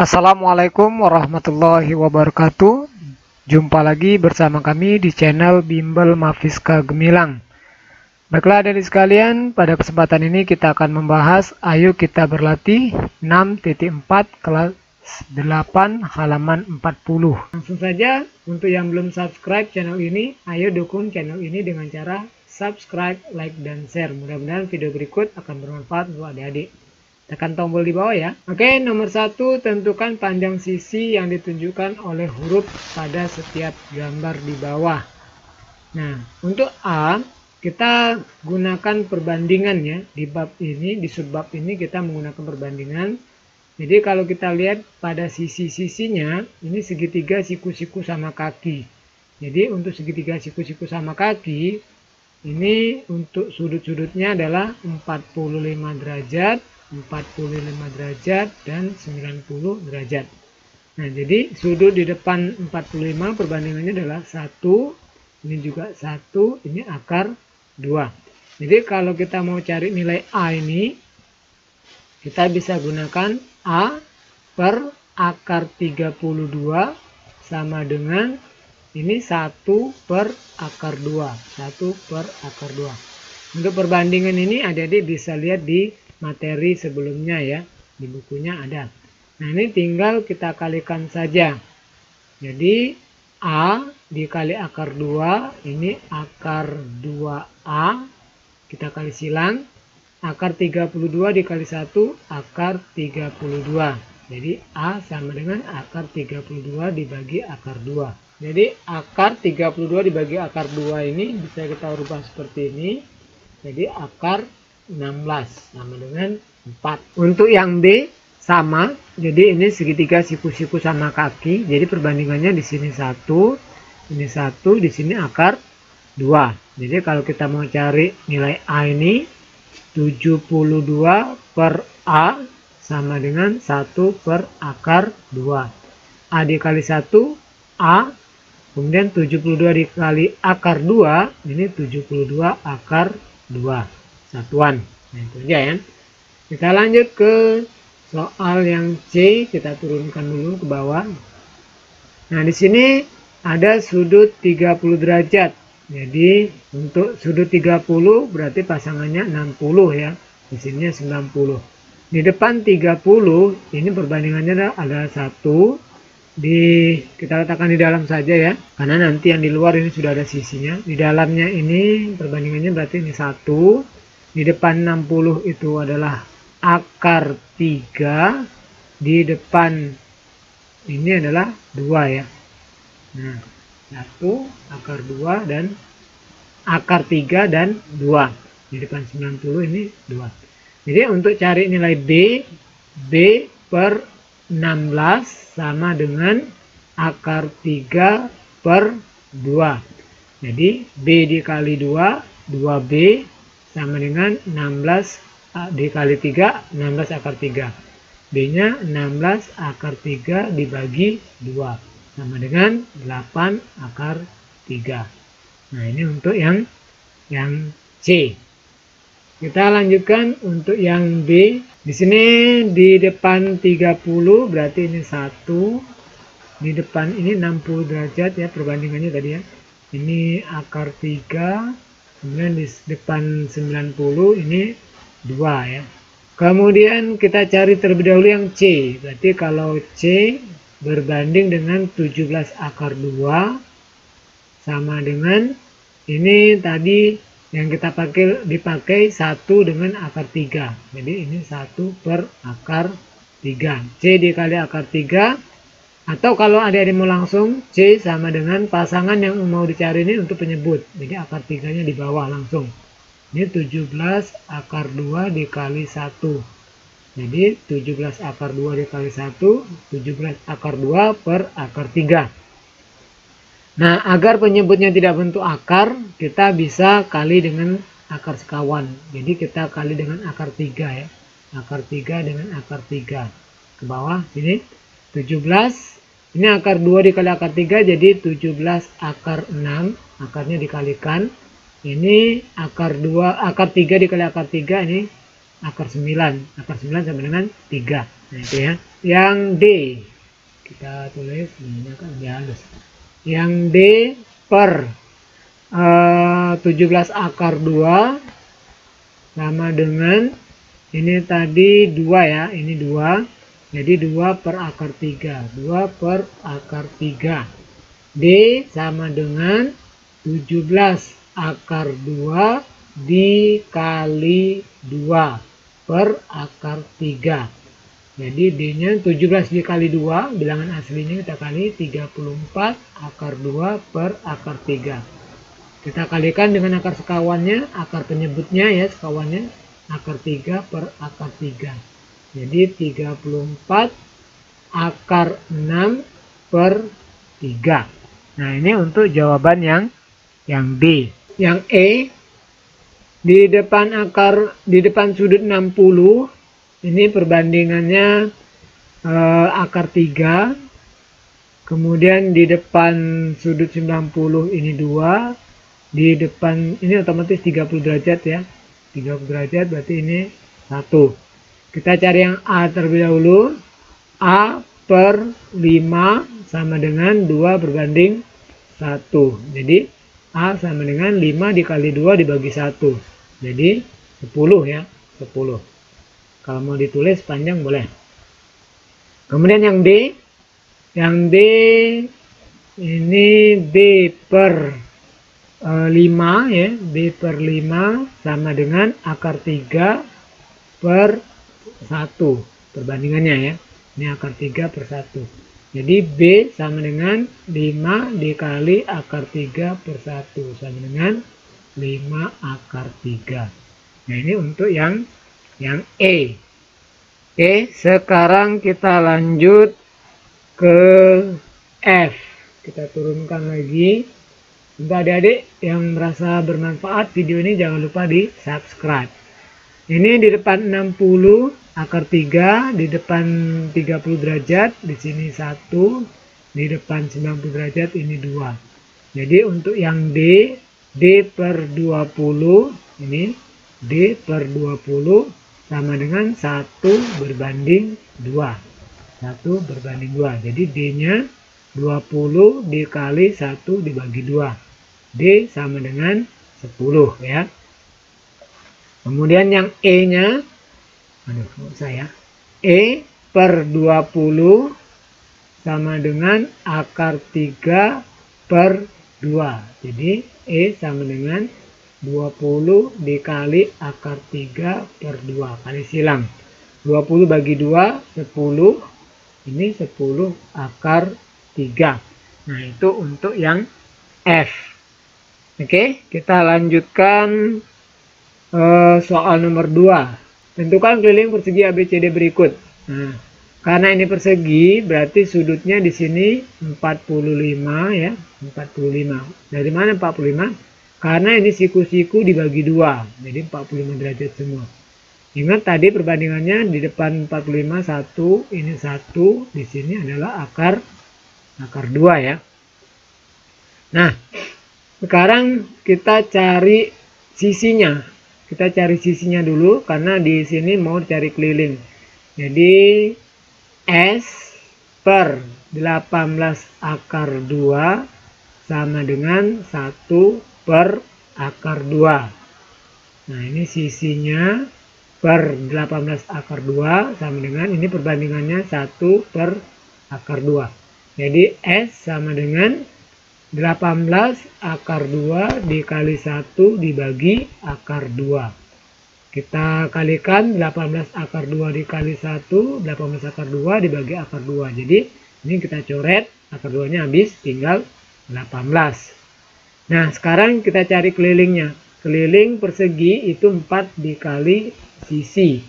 Assalamualaikum warahmatullahi wabarakatuh. Jumpa lagi bersama kami di channel Bimbel Mafiska Gemilang. Baiklah adik sekalian, pada kesempatan ini kita akan membahas Ayo Kita Berlatih 6.4 kelas 8 halaman 40. Langsung saja, untuk yang belum subscribe channel ini, ayo dukung channel ini dengan cara subscribe, like, dan share. Mudah-mudahan video berikut akan bermanfaat untuk adik-adik. Tekan tombol di bawah ya. Oke, nomor 1, tentukan panjang sisi yang ditunjukkan oleh huruf pada setiap gambar di bawah. Nah, untuk A, kita gunakan perbandingan ya. Di bab ini, di subbab ini kita menggunakan perbandingan. Jadi kalau kita lihat pada sisi-sisinya, ini segitiga siku-siku sama kaki. Jadi untuk segitiga siku-siku sama kaki, ini untuk sudut-sudutnya adalah 45 derajat, 45 derajat, dan 90 derajat. Nah, jadi sudut di depan 45 perbandingannya adalah 1, ini juga 1, ini akar 2. Jadi kalau kita mau cari nilai A ini, kita bisa gunakan A per akar 32 sama dengan ini 1 per akar 2. 1 per akar 2. Untuk perbandingan ini adik-adik bisa lihat di materi sebelumnya ya. Di bukunya ada. Nah, ini tinggal kita kalikan saja. Jadi A dikali akar 2, ini akar 2A. Kita kali silang. Akar 32 dikali 1, akar 32. Jadi A sama dengan akar 32 dibagi akar 2. Jadi akar 32 dibagi akar 2 ini bisa kita rubah seperti ini. Jadi akar 16 sama dengan 4. Untuk yang B sama. Jadi ini segitiga siku-siku sama kaki. Jadi perbandingannya di sini 1, ini 1, di sini akar 2. Jadi kalau kita mau cari nilai A ini, 72 per A sama dengan 1 per akar 2. A dikali 1, A. Kemudian 72 dikali akar 2, ini 72 akar 2. Satuan. Nah, itu aja ya. Kita lanjut ke soal yang C. Kita turunkan dulu ke bawah. Nah, di sini ada sudut 30 derajat. Jadi untuk sudut 30 berarti pasangannya 60 ya. Di sini 90. Di depan 30 ini perbandingannya adalah 1. Kita letakkan di dalam saja ya. Karena nanti yang di luar ini sudah ada sisinya. Di dalamnya ini perbandingannya berarti ini 1. Di depan 60 itu adalah akar 3. Di depan ini adalah 2 ya. Nah, 1, akar 2, dan akar 3 dan 2. Di depan 90 ini 2. Jadi untuk cari nilai B, B per 16 sama dengan akar 3 per 2. Jadi B dikali 2, 2B sama dengan 16 dikali 3, 16 akar 3. B-nya 16 akar 3 dibagi 2. Sama dengan 8 akar 3. Nah, ini untuk yang C. Kita lanjutkan untuk yang B. Di sini di depan 30 berarti ini 1. Di depan ini 60 derajat ya perbandingannya tadi ya. Ini akar 3. Kemudian di depan 90 ini 2 ya. Kemudian kita cari terlebih dahulu yang C. Berarti kalau C berbanding dengan 17 akar 2 sama dengan ini tadi yang kita dipakai 1 dengan akar 3. Jadi ini 1 per akar 3. C dikali akar 3. Atau kalau adik-adik mau langsung, C sama dengan pasangan yang mau dicari ini untuk penyebut. Jadi akar 3-nya di bawah langsung. Ini 17 akar 2 dikali 1. Jadi 17 akar 2 dikali 1, 17 akar 2 per akar 3. Nah, agar penyebutnya tidak bentuk akar, kita bisa kali dengan akar sekawan. Jadi kita kali dengan akar 3 ya. Akar 3 dengan akar 3. Ke bawah sini 17. Ini akar 2 dikali akar 3 jadi 17 akar 6. Akarnya dikalikan. Ini akar 2, akar 3 dikali akar 3 ini akar 9. Akar 9 sama dengan 3. Nah itu ya. Yang D, kita tulis ini kan lebih halus. Yang D per 17 akar 2 sama dengan ini tadi 2 ya, ini 2. Jadi 2 per akar 3. 2 per akar 3. D sama dengan 17 akar 2 dikali 2 per akar 3. Jadi D-nya 17 dikali 2, bilangan aslinya kita kali 34 akar 2 per akar 3. Kita kalikan dengan akar sekawannya, akar penyebutnya ya, sekawannya akar 3 per akar 3. Jadi 34 akar 6 per 3. Nah, ini untuk jawaban yang B. Yang E, di depan sudut 60, ini perbandingannya akar 3. Kemudian di depan sudut 90 ini 2. Di depan ini otomatis 30 derajat ya. 30 derajat berarti ini 1. Kita cari yang A terlebih dahulu. A per 5 sama dengan 2 berbanding 1. Jadi A sama dengan 5 dikali 2 dibagi 1. Jadi 10 ya. 10. Kalau mau ditulis panjang boleh. Kemudian yang D. Yang D ini D per 5 ya. D per 5 sama dengan akar 3 per 1. Perbandingannya ya. Ini akar 3 per 1. Jadi B sama dengan 5 dikali akar 3 per 1. Sama dengan 5 akar 3. Nah ini untuk yang E. Oke, sekarang kita lanjut ke F. Kita turunkan lagi. Untuk adik-adik yang merasa bermanfaat video ini jangan lupa di subscribe. Ini di depan 60 akar 3, di depan 30 derajat, di sini 1, di depan 90 derajat ini 2. Jadi untuk yang D, D per 20, ini D per 20 sama dengan 1 berbanding 2. 1 berbanding 2. Jadi D-nya 20 dikali 1 dibagi 2. D sama dengan 10 ya. Kemudian yang E-nya, E per 20 sama dengan akar 3 per 2. Jadi E sama dengan 20 dikali akar 3 per 2 kali silang. 20 bagi 2 10. Ini 10 akar 3. Nah itu untuk yang F. Oke, kita lanjutkan soal nomor 2. Tentukan keliling persegi ABCD berikut. Nah, karena ini persegi berarti sudutnya di sini 45 ya, 45. Dari mana 45? Karena ini siku-siku dibagi 2, jadi 45 derajat semua. Ingat tadi perbandingannya di depan 45 1, ini 1, di sini adalah akar 2 ya. Nah, sekarang kita cari sisinya. Kita cari sisinya dulu karena di sini mau cari keliling. Jadi S per 18 akar 2 sama dengan 1 per akar 2. Nah ini sisinya per 18 akar 2 sama dengan ini perbandingannya 1 per akar 2. Jadi S sama dengan 18 akar 2 dikali 1 dibagi akar 2. Kita kalikan 18 akar 2 dikali 1, 18 akar 2 dibagi akar 2. Jadi ini kita coret, akar 2-nya habis, tinggal 18. Nah sekarang kita cari kelilingnya. Keliling persegi itu 4 dikali sisi.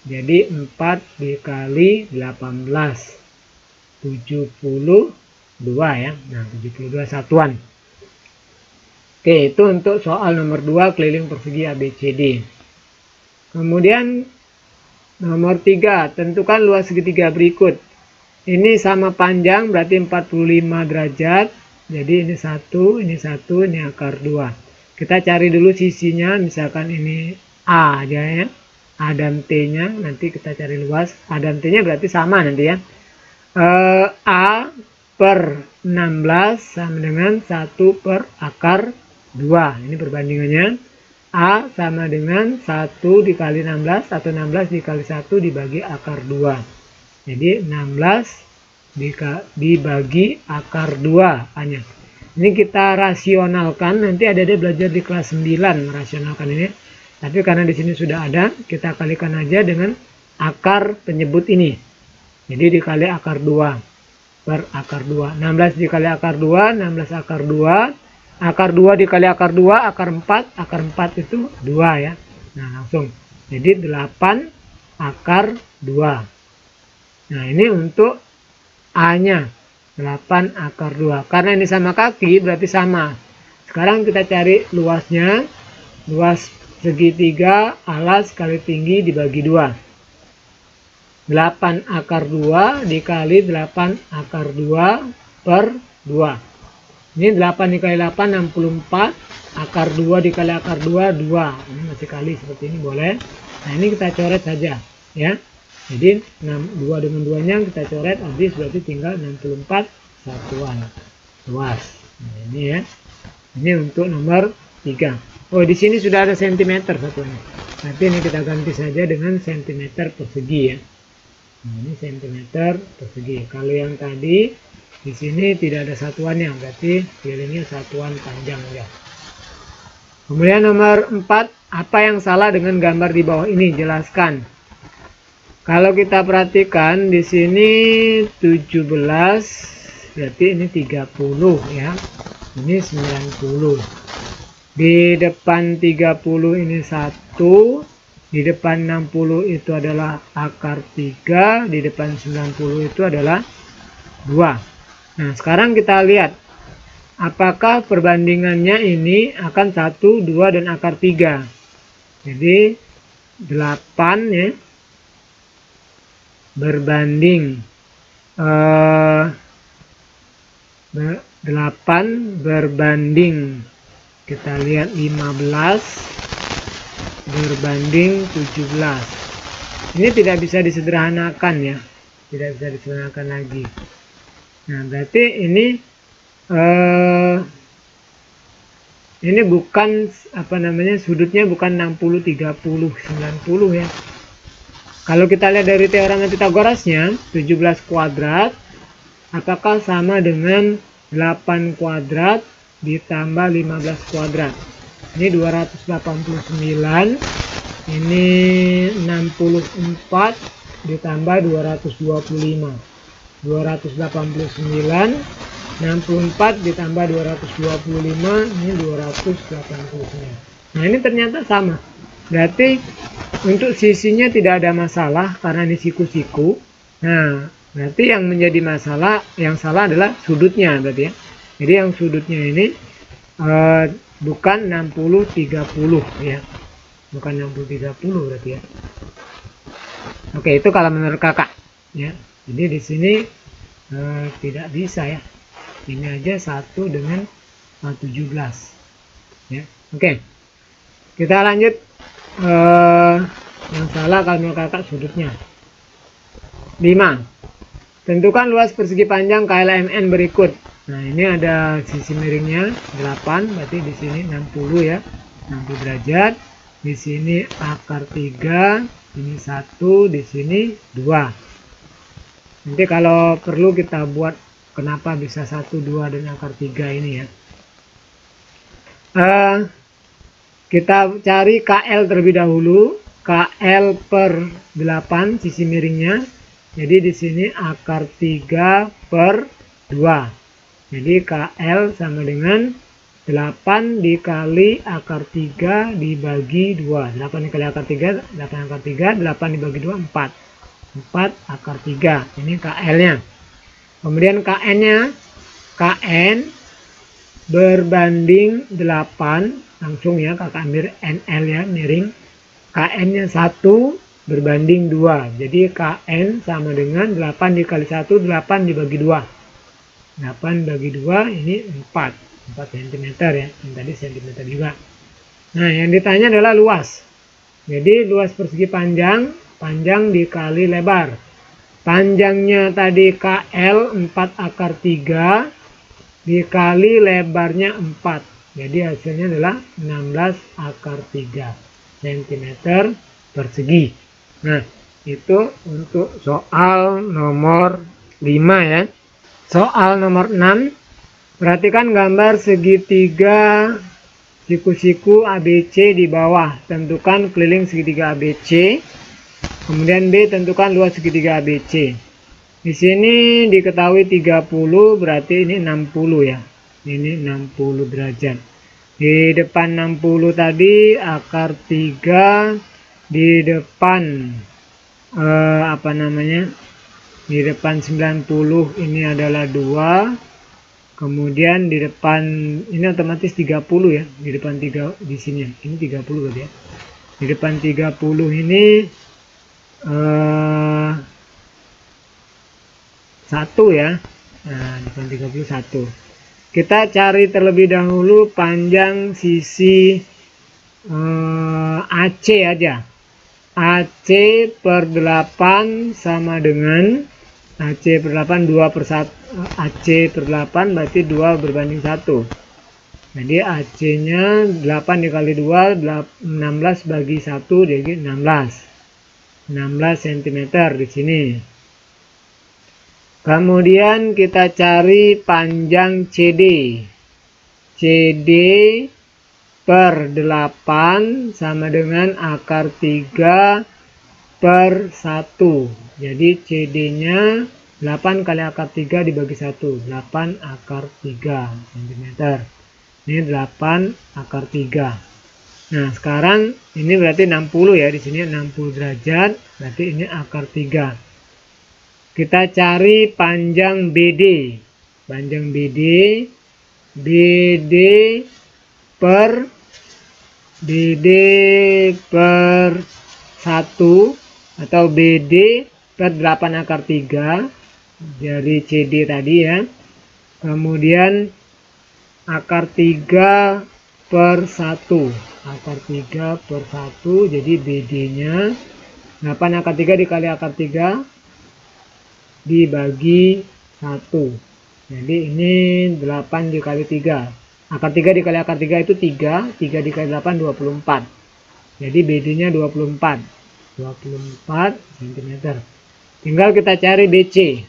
Jadi 4 dikali 18. 72 ya. Nah 72 satuan. Oke itu untuk soal nomor 2 keliling persegi ABCD. Kemudian nomor 3 tentukan luas segitiga berikut. Ini sama panjang berarti 45 derajat. Jadi ini 1, ini akar 2. Kita cari dulu sisinya, misalkan ini A aja ya. A dan T-nya, nanti kita cari luas. A dan T-nya berarti sama nanti ya. A per 16 sama dengan 1 per akar 2. Ini perbandingannya. A sama dengan 1 dikali 16 atau 16 dikali 1 dibagi akar 2. Jadi 16 dibagi akar 2 A-nya. Ini kita rasionalkan, nanti ada belajar di kelas 9 merasionalkan ini. Tapi karena di sini sudah ada, kita kalikan aja dengan akar penyebut ini. Jadi dikali akar 2 per akar 2. 16 dikali akar 2, 16 akar 2. Akar 2 dikali akar 2, akar 4. Akar 4 itu 2 ya. Nah langsung. Jadi 8 akar 2. Nah ini untuk A-nya. 8 akar 2. Karena ini sama kaki berarti sama. Sekarang kita cari luasnya. Luas segitiga alas kali tinggi dibagi 2. 8 akar 2 dikali 8 akar 2 per 2. Ini 8 dikali 8 64. Akar 2 dikali akar 2 2. Ini masih kali seperti ini boleh. Nah ini kita coret saja ya. Jadi 2 dengan 2 nya kita coret habis, berarti tinggal 64 satuan luas. Nah ini ya. Ini untuk nomor 3. Oh, di sini sudah ada sentimeter satuannya. Nanti ini kita ganti saja dengan sentimeter persegi ya. Nah, ini sentimeter persegi. Kalau yang tadi di sini tidak ada satuannya, berarti pilihnya satuan panjang ya. Kemudian nomor 4, apa yang salah dengan gambar di bawah ini? Jelaskan. Kalau kita perhatikan di sini 17, berarti ini 30 ya. Ini 90. Di depan 30 ini 1, di depan 60 itu adalah akar 3, di depan 90 itu adalah 2. Nah, sekarang kita lihat apakah perbandingannya ini akan 1, 2 dan akar 3. Jadi 8 ya berbanding 8 berbanding, kita lihat 15 berbanding 17. Ini tidak bisa disederhanakan ya. Tidak bisa disederhanakan lagi. Nah, berarti ini bukan apa namanya, sudutnya bukan 60 30 90 ya. Kalau kita lihat dari teorema Pitagorasnya, 17 kuadrat apakah sama dengan 8 kuadrat ditambah 15 kuadrat. Ini 289, ini 64 ditambah 225. 289, 64 ditambah 225, ini 289. Nah, ini ternyata sama. Berarti untuk sisinya tidak ada masalah karena ini siku-siku. Nah, berarti yang menjadi masalah, yang salah adalah sudutnya berarti ya. Jadi yang sudutnya ini bukan 60-30 ya. Bukan 60-30 berarti ya. Oke, itu kalau menurut kakak ya. Jadi di sini tidak bisa ya. Ini aja 1 dengan 17 ya. Oke. Kita lanjut, yang salah kalau menurut kakak sudutnya. 5. Tentukan luas persegi panjang KLMN berikut. Nah, ini ada sisi miringnya 8, berarti di sini 60 ya. 60 derajat. Di sini akar 3, ini 1, di sini 2. Nanti kalau perlu kita buat kenapa bisa 1, 2 dan akar 3 ini ya. Kita cari KL terlebih dahulu. KL per 8 sisi miringnya. Jadi di sini akar 3 per 2. Jadi KL sama dengan 8 dikali akar 3 dibagi 2. 8 dikali akar 3, 8 akar 3, 8 dibagi 2, 4. 4 akar 3. Ini KL-nya. Kemudian KN-nya, KN berbanding 8. Langsung ya, kakak ambil NL ya, miring. KN-nya 1 berbanding 2. Jadi KN sama dengan 8 dikali 1, 8 dibagi 2. 8 bagi 2 ini 4 cm ya, yang tadi cm juga. Nah, yang ditanya adalah luas. Jadi luas persegi panjang, panjang dikali lebar. Panjangnya tadi KL 4 akar 3 dikali lebarnya 4. Jadi hasilnya adalah 16 akar 3 cm persegi. Nah, itu untuk soal nomor 5 ya. Soal nomor 6, perhatikan gambar segitiga siku-siku ABC di bawah. Tentukan keliling segitiga ABC. Kemudian B, tentukan luas segitiga ABC. Di sini diketahui 30, berarti ini 60 ya. Ini 60 derajat. Di depan 60 tadi akar 3, di depan di depan 90 ini adalah 2. Kemudian di depan ini otomatis 30 ya. Di depan 3 di sini ya. Ini 30 berarti ya. Di depan 30 ini 1 ya. Nah, depan 31. Kita cari terlebih dahulu panjang sisi AC aja. AC per 8 sama dengan AC per 8 2 per 1. AC per 8 berarti 2 berbanding 1. Jadi AC nya 8 dikali 2 16 bagi 1 jadi 16 cm di sini. Kemudian kita cari panjang CD. CD per 8 sama dengan akar 3 per 1. Jadi CD-nya 8 kali akar 3 dibagi 1. 8 akar 3 cm. Ini 8 akar 3. Nah, sekarang ini berarti 60 ya. Di sini 60 derajat. Berarti ini akar 3. Kita cari panjang BD. Panjang BD. BD per 1 atau BD per 8 akar 3 dari CD tadi ya. Kemudian akar 3 per 1. Akar 3 per 1 jadi BD-nya 8 akar 3 dikali akar 3 dibagi 1. Jadi ini 8 dikali 3. Akar 3 dikali akar 3 itu 3. 3 dikali 8 24. Jadi BD-nya 24 cm. Tinggal kita cari BC.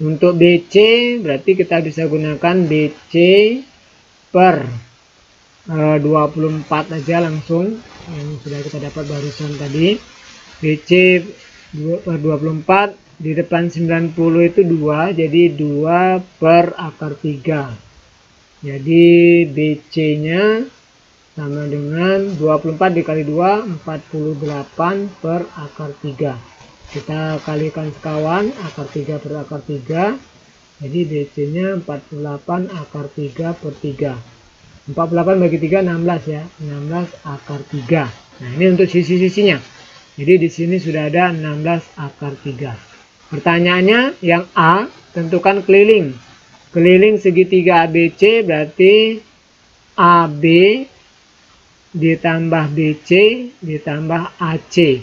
Untuk BC berarti kita bisa gunakan BC per 24 aja langsung yang sudah kita dapat barusan tadi. BC per 24 di depan 90 itu 2, jadi 2 per akar 3. Jadi BC nya sama dengan 24 dikali 2 48 per akar 3. Kita kalikan sekawan akar 3 per akar 3. Jadi BC nya 48 akar 3 per 3. 48 bagi 3 16 ya. 16 akar 3. Nah, ini untuk sisi-sisinya. Jadi di sini sudah ada 16 akar 3. Pertanyaannya yang A, tentukan keliling. Keliling segitiga ABC berarti AB ditambah BC ditambah AC.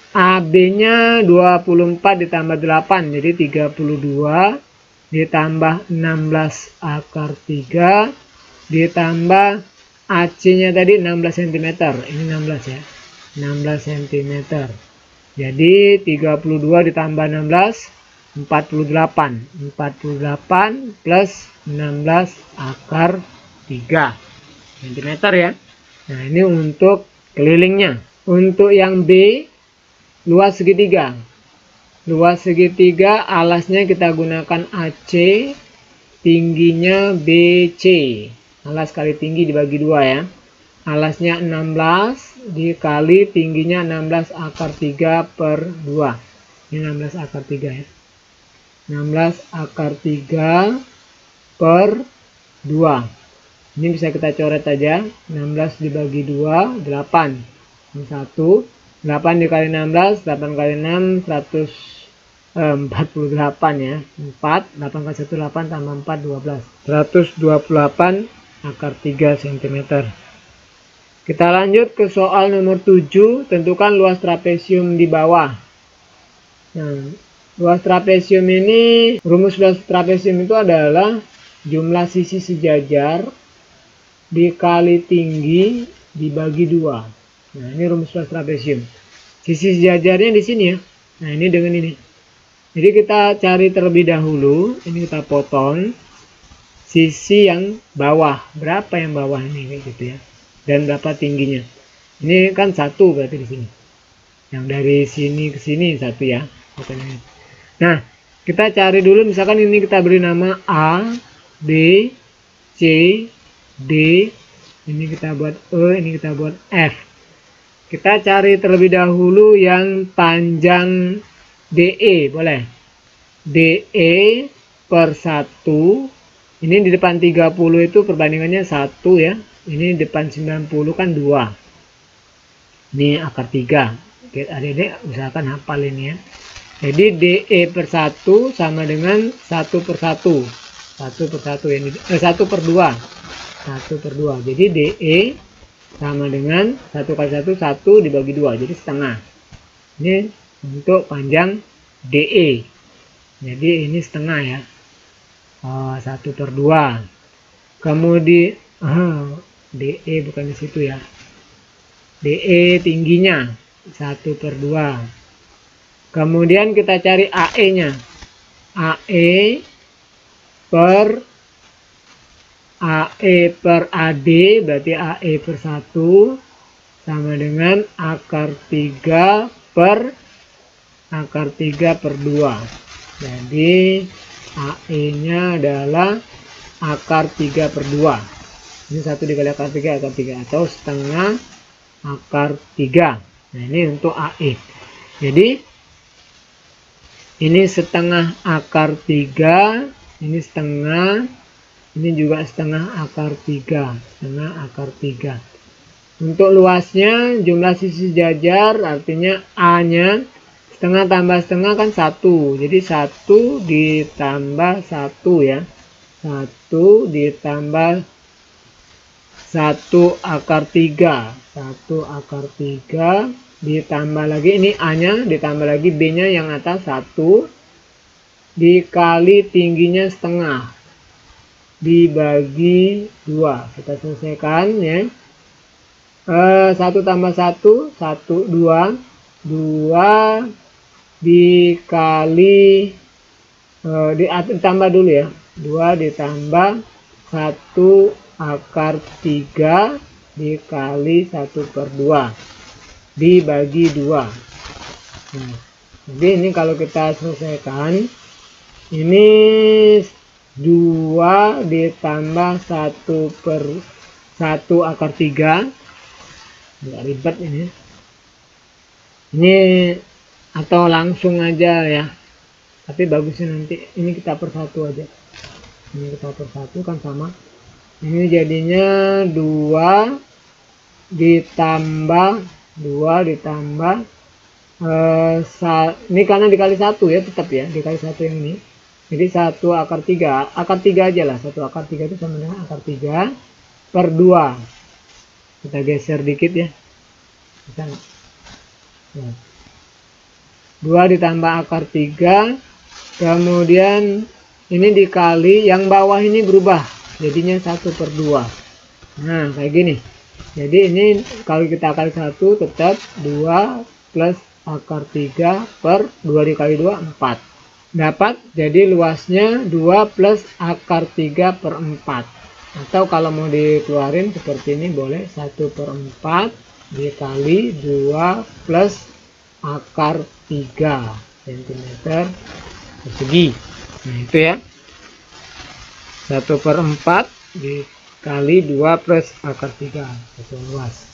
AB-nya 24 ditambah 8 jadi 32 ditambah 16 akar 3 ditambah AC-nya tadi 16 cm. Ini 16 ya. 16 cm. Jadi 32 ditambah 16 48 plus 16 akar 3 cm ya. Nah, ini untuk kelilingnya. Untuk yang B, luas segitiga. Luas segitiga alasnya kita gunakan AC, tingginya BC. Alas kali tinggi dibagi 2 ya. Alasnya 16 dikali tingginya 16 akar 3 per 2. Ini 16 akar 3 ya. 16 akar 3 per 2. Ini bisa kita coret aja. 16 dibagi 2, 8. Ini 1. 8 dikali 16, 8 kali 6, 148 ya. 4, 8 kali 1, 8 tambah 4, 12. 128 akar 3 cm. Kita lanjut ke soal nomor 7, tentukan luas trapesium di bawah. Nah, luas trapesium ini, rumus luas trapesium itu adalah jumlah sisi sejajar dikali tinggi dibagi 2. Nah, ini rumus luas trapesium. Sisi sejajarnya di sini ya. Nah, ini dengan ini. Jadi kita cari terlebih dahulu, ini kita potong sisi yang bawah. Berapa yang bawah ini kayak gitu ya. Dan berapa tingginya. Ini kan 1 berarti di sini. Yang dari sini ke sini 1 ya. Nah, kita cari dulu, misalkan ini kita beri nama A, B, C, D, ini kita buat E, ini kita buat F. Kita cari terlebih dahulu yang panjang DE, boleh. DE per 1, ini di depan 30 itu perbandingannya 1 ya. Ini depan 90 kan 2. Ini akar 3. Adik-adik usahakan hafal ini ya. Jadi DE per 1 sama dengan 1 per 1. 1 per 1 ini 1 per 2. 1 per 2. Jadi DE sama dengan 1 kali 1, 1 dibagi 2. Jadi setengah. Ini untuk panjang DE. Jadi ini setengah ya. 1 per 2. Kemudian DE bukan di situ ya. DE tingginya 1 per 2. Kemudian kita cari AE-nya. AE per AD, berarti AE per 1 sama dengan akar 3 per 2. Jadi AE-nya adalah akar 3 per 2. Ini 1 dikali akar 3 atau setengah akar 3. Nah, ini untuk AE. Jadi ini setengah akar 3, ini setengah, ini juga setengah akar 3, setengah akar 3. Untuk luasnya jumlah sisi sejajar, artinya A-nya setengah tambah setengah kan 1. Jadi 1 ditambah 1 ya. 1 ditambah 1 akar 3. 1 akar 3 ditambah lagi, ini A-nya ditambah lagi B-nya yang atas 1 dikali tingginya setengah dibagi 2. Kita selesaikan ya. 1 tambah 1, 1, 2. 2 dikali ditambah dulu ya. 2 ditambah 1 akar 3 dikali 1 per 2 dibagi 2. Nah, jadi ini kalau kita selesaikan, ini 2 ditambah 1 per 1 akar 3. Nggak ribet ini. Ini atau langsung aja ya. Tapi bagusnya nanti ini kita per 1 aja. Ini kita per 1 kan sama. Ini jadinya 2 ditambah ini karena dikali 1 ya, tetap ya dikali 1 yang ini. Jadi 1 akar 3 aja lah. 1 akar 3 itu sama dengan akar 3 per 2. Kita geser dikit ya. Bisa nggak? Ya. 2 ditambah akar 3, kemudian ini dikali, yang bawah ini berubah jadinya 1 per 2. Nah kayak gini. Jadi ini kalau kita kali 1 tetap 2 plus akar 3 per 2 dikali 2, 4. Dapat jadi luasnya 2 plus akar 3 per 4. Atau kalau mau dikeluarin seperti ini boleh, 1 per 4 dikali 2 plus akar 3 cm persegi. Nah itu ya. 1 per 4 dikali 2 plus akar 3 satuan luas.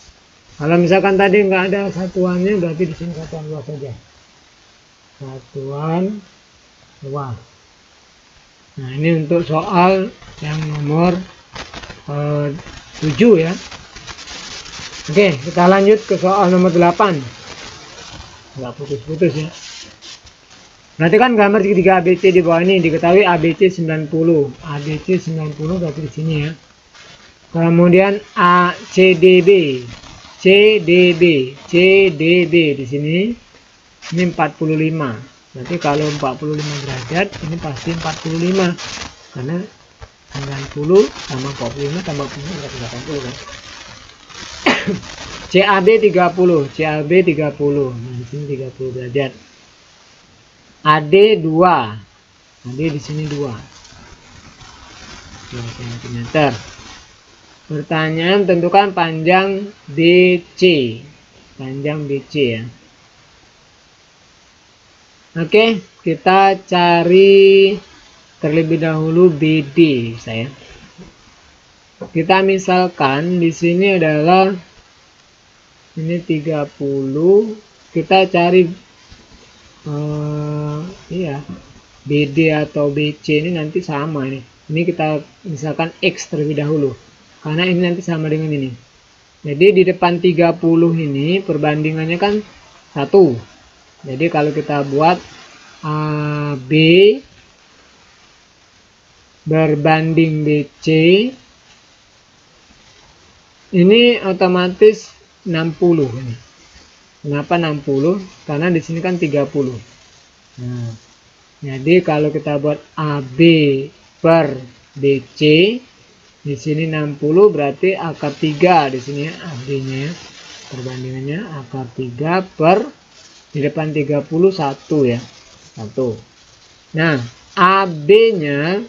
Kalau misalkan tadi nggak ada satuannya, berarti di sini satuan luas saja. Satuan luas. Nah ini untuk soal yang nomor 7 ya. Oke, kita lanjut ke soal nomor 8. Nggak putus-putus ya. Perhatikan gambar segitiga ABC di bawah ini, diketahui ABC 90. ABC 90 berarti di sini ya. Kemudian ACDB. CDB di sini ini 45. Berarti kalau 45 derajat ini pasti 45 karena 90 tambah 45 tambah 80 kan. CAB 30, CAB 30. Nah, di sini 30 derajat. AD 2. AD di sini 2 cm. Pertanyaan, tentukan panjang BC. Panjang BC ya. Oke, kita cari terlebih dahulu BD saya. Kita misalkan di sini adalah ini 30, kita cari BD atau BC ini nanti sama nih. Ini kita misalkan X terlebih dahulu karena ini nanti sama dengan ini. Jadi di depan 30 ini perbandingannya kan 1. Jadi kalau kita buat AB berbanding BC ini otomatis 60 ini. Kenapa 60? Karena di sini kan 30. Nah, jadi kalau kita buat AB per BC di sini 60 berarti akar 3 di sini AB-nya ya. Perbandingannya akar 3 per di depan 31 ya. 1. Nah, AB-nya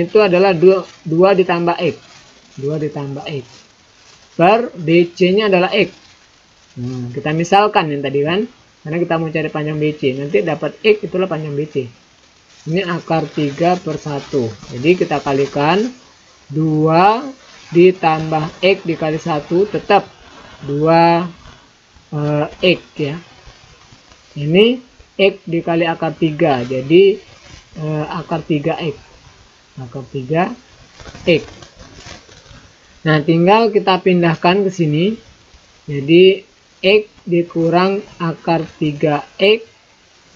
itu adalah 2 ditambah X. 2 ditambah X. Per BC-nya adalah X. Kita misalkan yang tadi kan, karena kita mau cari panjang BC, nanti dapat X itulah panjang BC. Ini akar 3 per 1. Jadi kita kalikan 2 ditambah X dikali 1 tetap 2 X ya. Ini X dikali akar 3, jadi akar 3X. Akar 3X. Nah, tinggal kita pindahkan ke sini. Jadi X dikurang akar 3X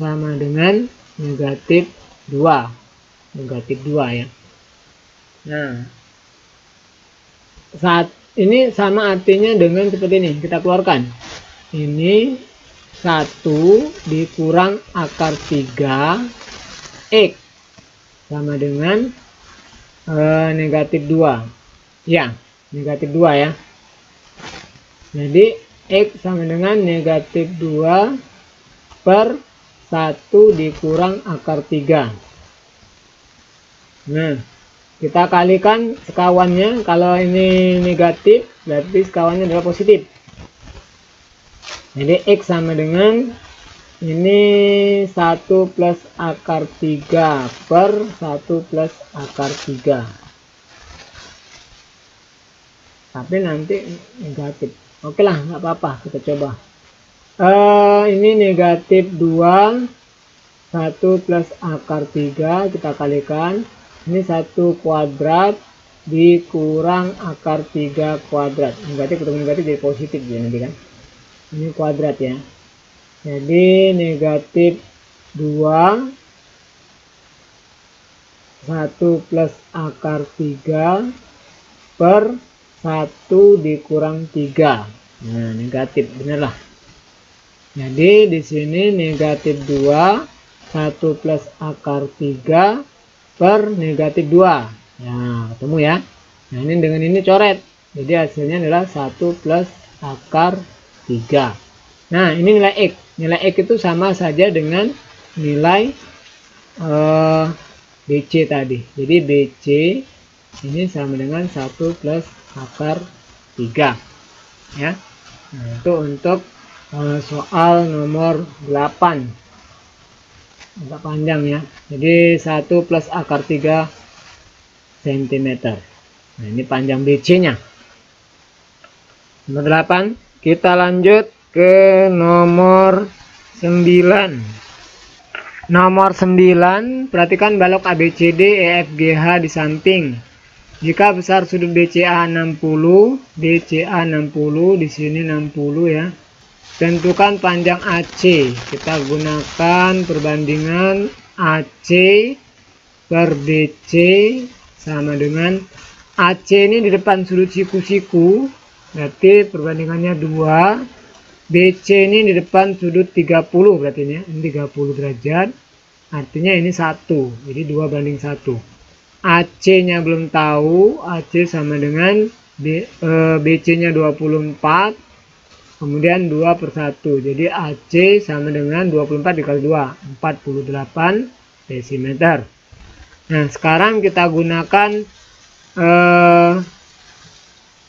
sama dengan negatif 2. Negatif 2 ya. Nah, saat ini sama artinya dengan seperti ini. Kita keluarkan. Ini 1 dikurang akar 3 X sama dengan negatif 2 ya, negatif 2 ya. Jadi X sama dengan negatif 2 per 1 dikurang akar 3. Nah, kita kalikan sekawannya. Kalau ini negatif berarti sekawannya adalah positif. Jadi X sama dengan ini 1 plus akar 3 per 1 plus akar 3. Tapi nanti negatif. Oke lah, nggak apa-apa, kita coba. Ini negatif 2, 1 plus akar 3, kita kalikan. Ini 1 kuadrat dikurang akar 3 kuadrat. Negatif ketemu negatif jadi positif ya nanti kan. Ini kuadrat ya. Jadi negatif 2 1 plus akar 3 per 1 dikurang 3. Nah, negatif, bener lah. Jadi di sini negatif 2 1 plus akar 3 per negatif 2. Nah, ketemu ya. Nah, ini dengan ini coret. Jadi hasilnya adalah 1 plus akar 3. Nah, ini nilai X. Nilai X itu sama saja dengan nilai BC tadi. Jadi BC ini sama dengan 1 plus akar 3. Ya. Nah, itu untuk soal nomor 8. Agak panjang ya. Jadi 1 plus akar 3 cm. Nah, ini panjang BC-nya. Nomor 8. Kita lanjut ke nomor 9. Nomor 9, perhatikan balok ABCD EFGH di samping. Jika besar sudut BCA 60, BCA 60 di sini 60 ya. Tentukan panjang AC. Kita gunakan perbandingan AC per BC sama dengan AC ini di depan sudut siku-siku. berarti perbandingannya 2. BC ini di depan sudut 30 berarti ini 30 derajat. Artinya ini 1. Jadi 2 banding 1. AC-nya belum tahu. AC sama dengan BC-nya 24. Kemudian 2 per 1. Jadi AC sama dengan 24 dikali 2. 48 desimeter. Nah, sekarang kita gunakan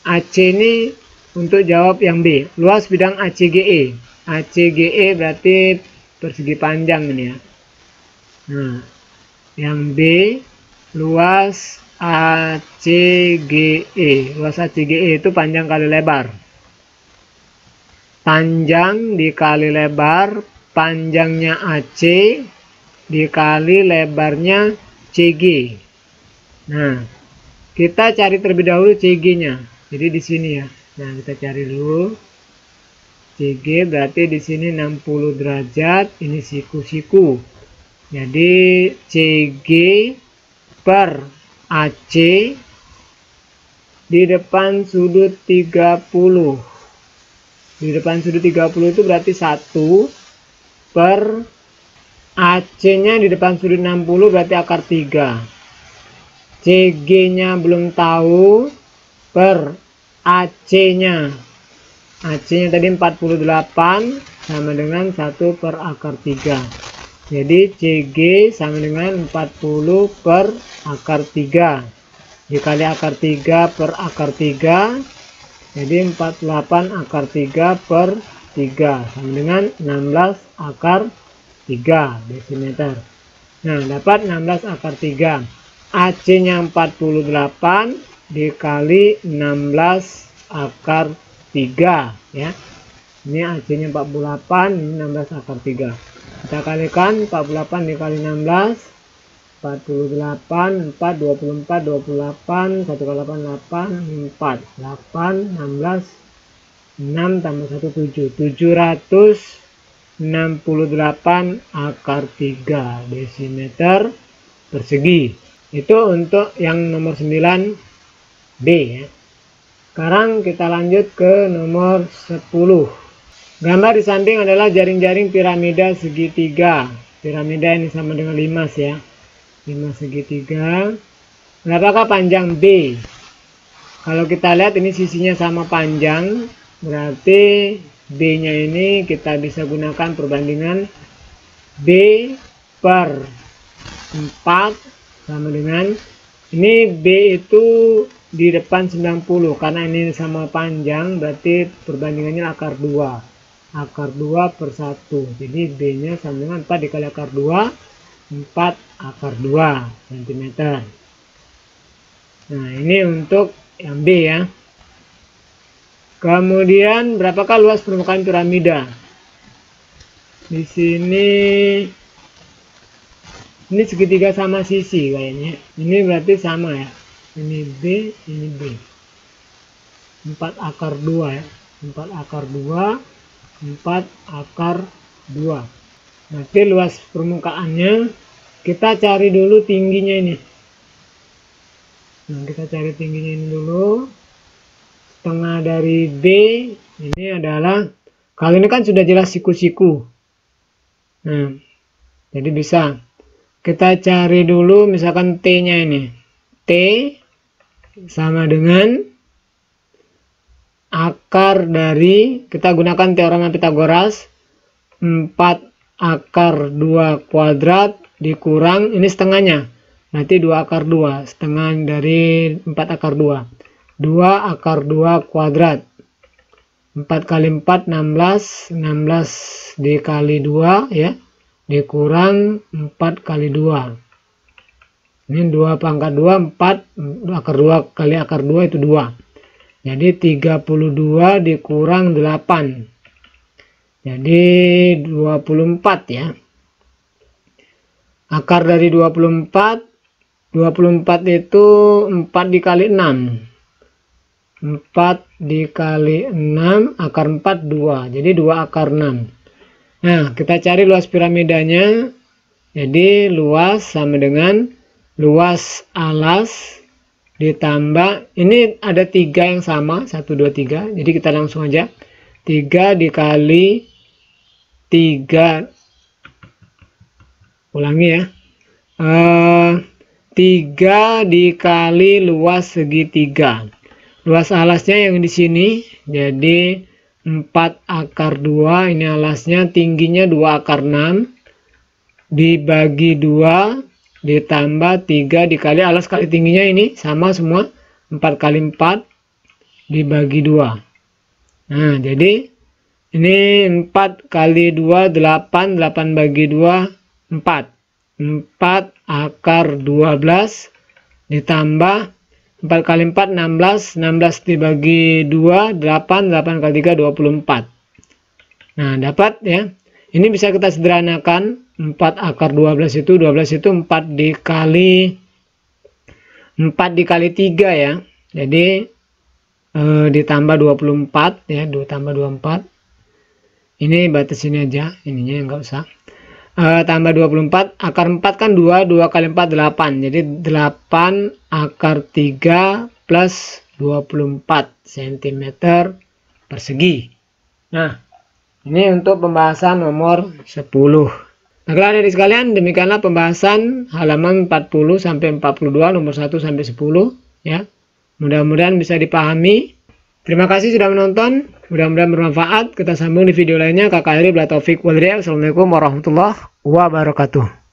AC ini untuk jawab yang B. Luas bidang ACGE. ACGE berarti persegi panjang ini ya. Nah, yang B luas ACGE. Luas ACGE itu panjang kali lebar. Panjang dikali lebar, panjangnya AC dikali lebarnya CG. Nah, kita cari terlebih dahulu CG-nya. Jadi di sini ya. Nah, kita cari dulu. CG berarti di sini 60 derajat, ini siku-siku. Jadi CG per AC di depan sudut 30. Di depan sudut 30 itu berarti 1 per AC-nya di depan sudut 60 berarti akar 3. CG-nya belum tahu per AC-nya. AC-nya tadi 48 sama dengan 1 per akar 3. Jadi CG sama dengan 40 per akar 3. Dikali akar 3 per akar 3. Jadi 48 akar 3 per 3 sama dengan 16 akar 3 desimeter. Nah, dapat 16 akar 3. AC-nya 48 dikali 16 akar 3 ya. Ini AC-nya 48, ini 16 akar 3. Kita kalikan 48 dikali 16, 48, 4, 24, 28, 1 kali 8, 4, 8, 16, 6 tambah 1, 7, 768 akar 3 desimeter persegi. Itu untuk yang nomor 9B ya. Sekarang kita lanjut ke nomor 10. Gambar di samping adalah jaring-jaring piramida segitiga. Piramida ini sama dengan 5 ya. 5 segitiga. Berapakah panjang B? Kalau kita lihat ini sisinya sama panjang, berarti B-nya ini kita bisa gunakan perbandingan B per 4 sama dengan ini B itu di depan 90 karena ini sama panjang, berarti perbandingannya akar 2. Akar 2 per 1. Jadi B-nya sama dengan 4 dikali akar 2, 4 akar 2 cm. Nah, ini untuk yang B ya. Kemudian berapakah luas permukaan piramida? Di sini ini segitiga sama sisi kayaknya. Ini berarti sama ya. Ini B, ini B. 4 akar 2 ya. 4 akar 2, 4 akar 2. Berarti luas permukaannya, kita cari dulu tingginya ini. Nah, kita cari tingginya ini dulu. Setengah dari B ini adalah, kalau ini kan sudah jelas siku-siku. Nah, jadi bisa kita cari dulu misalkan T-nya ini. T sama dengan akar dari, kita gunakan teorema Pythagoras, 4 akar 2 kuadrat dikurang, ini setengahnya, berarti 2 akar 2, setengah dari 4 akar 2, 2 akar 2 kuadrat, 4 kali 4, 16, 16 dikali 2 ya, dikurang 4 kali 2. Ini 2 pangkat 2, 4, akar 2 kali akar 2 itu 2. Jadi 32 dikurang 8. Jadi 24 ya. Akar dari 24, 24 itu 4 dikali 6. 4 dikali 6, akar 4, 2. Jadi 2 akar 6. Nah, kita cari luas piramidanya. Jadi luas sama dengan luas alas ditambah, ini ada 3 yang sama, 1, 2, 3, jadi kita langsung aja 3 dikali 3, ulangi ya, 3 dikali luas segitiga. Luas alasnya yang di sini, jadi 4 akar 2, ini alasnya, tingginya 2 akar 6, dibagi 2, ditambah 3 dikali alas kali tingginya, ini sama semua, 4 kali 4 dibagi 2. Nah, jadi ini 4 kali 2 8, 8 bagi 2 4. 4 akar 12 ditambah 4 kali 4 16, 16 dibagi 2 8, 8 kali 3 24. Nah, dapat ya. Ini bisa kita sederhanakan, 4 akar 12 itu 4 dikali 3 ya. Jadi ditambah 24 ya, ditambah 24. Ini batas ini aja, ininya yang enggak usah. Tambah 24, akar 4 kan 2, 2 kali 4 8. Jadi 8 akar 3 plus 24 cm persegi. Nah, ini untuk pembahasan nomor 10. Baiklah adik sekalian, demikianlah pembahasan halaman 40 sampai 42 nomor 1 sampai 10 ya. Mudah-mudahan bisa dipahami. Terima kasih sudah menonton, mudah-mudahan bermanfaat. Kita sambung di video lainnya. Kakak Heri, bila taufik wal hidayah. Wassalamualaikum warahmatullahi wabarakatuh.